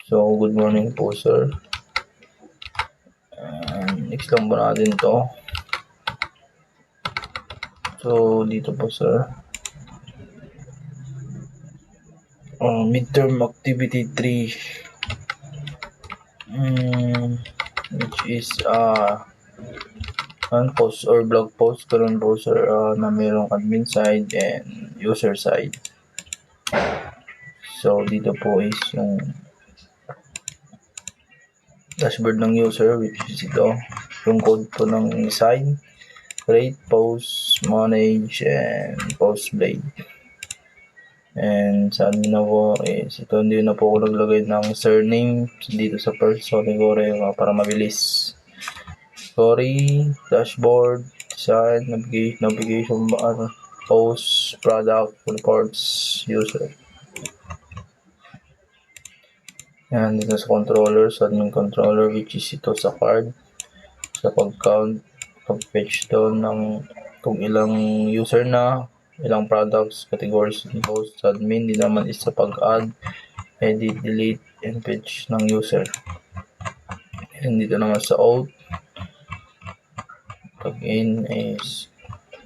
So, good morning po, sir. Next lang po natin to. So, dito po, sir. Midterm activity 3. Which is post or blog post karon po, sir, na mayroong admin side and user side. So, dito po is yung dashboard ng user, which is ito. Yung code po ng side, create, post, manage, and post blade. And sa admin na po is ito, hindi na po ako naglagay ng surname dito sa first category para mabilis. Story, dashboard, side, navigation bar, post, product, reports, user. Yan, dito sa controller, sa admin controller, which is ito sa card. Sa pag-count, pag-fetch doon ng kung ilang user na, ilang products, categories, post, admin. Di naman is sa pag-add, edit, delete, and fetch ng user. And dito naman sa out, pag-in is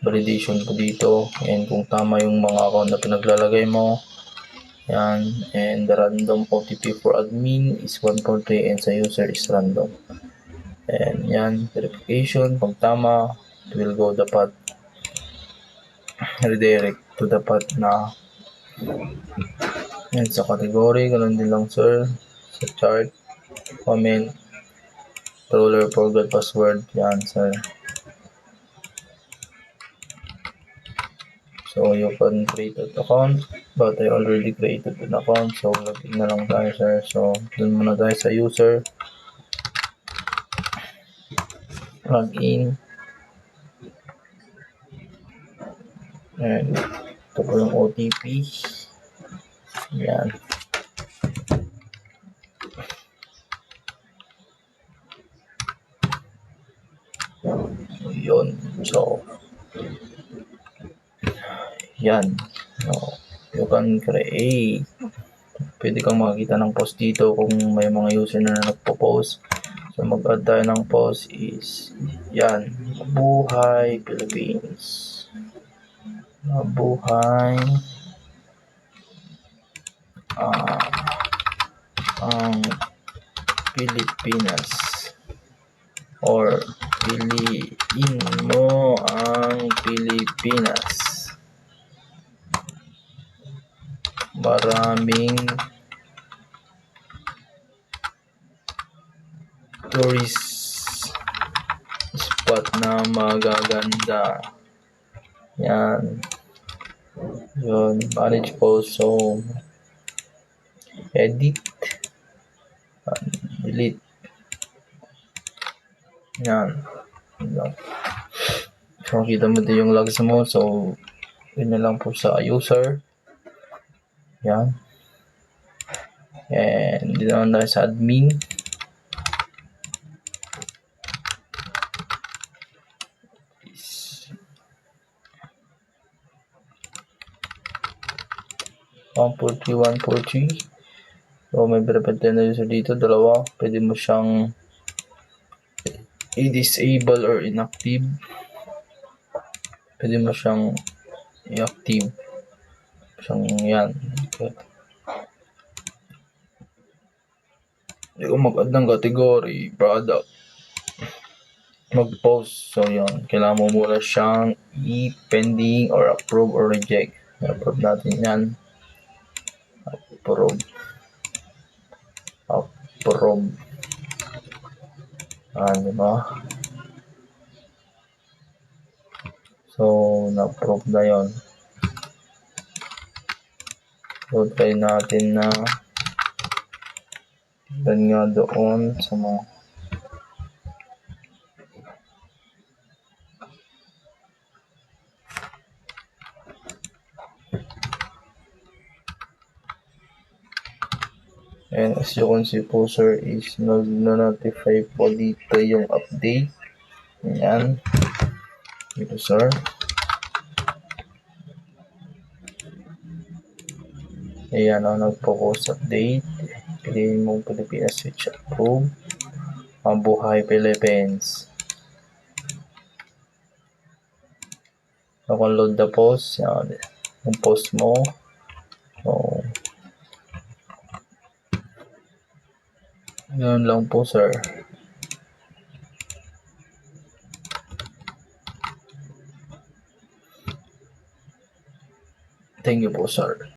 validation po dito, and kung tama yung mga account na pinaglalagay mo. Yan, and the random OTP for admin is 143 and sa user is random. And yan, verification, pag tama, it will go dapat redirect to dapat na. Yan, sa category, ganun din lang, sir. Sa chart, comment, controller, forgot password, yan, sir. So, you can create an account, but I already created an account, so login na lang tayo, sir. So, dun muna tayo sa user, login, and ito po yung OTP, yan. Yun, so, yan. So, you can create. Pwede kang makakita ng post dito kung may mga user na nagpo-post. So, mag-add tayo ng post is, yan, Mabuhay Philippines. Mabuhay ang Pilipinas. Or, piliin mo ang Pilipinas. Maraming tourist spot na magaganda. Yan. Yun. Manage post. So, edit. Delete. Yan. So, makita mo dito yung logs mo. So, yun na lang po sa user. Yan. And dito naman tayo sa admin. One four three. So, may verified na user dito. Dalawa. Pwede mo siyang i-disable or inactive. Pwede mo siyang i-active. Siyang yan. Okay. Kung mag-add ng category, product, mag-post. So, yun. Kailangan mo muna siyang i-pending or approve or reject. I-approve natin yan. Approve. Diba? So, na-approve na yun. So, try natin na tignan nga doon sa mga and as you can see po, sir, is na-notify po dito yung update. Ayan. Dito, sir. Ayan, nagpo-post update. piliin mo Pilipinas, switch approve. Mabuhay Philippines. Download the post. Yan. Yung post mo. So, yun lang po, sir. Thank you po, sir.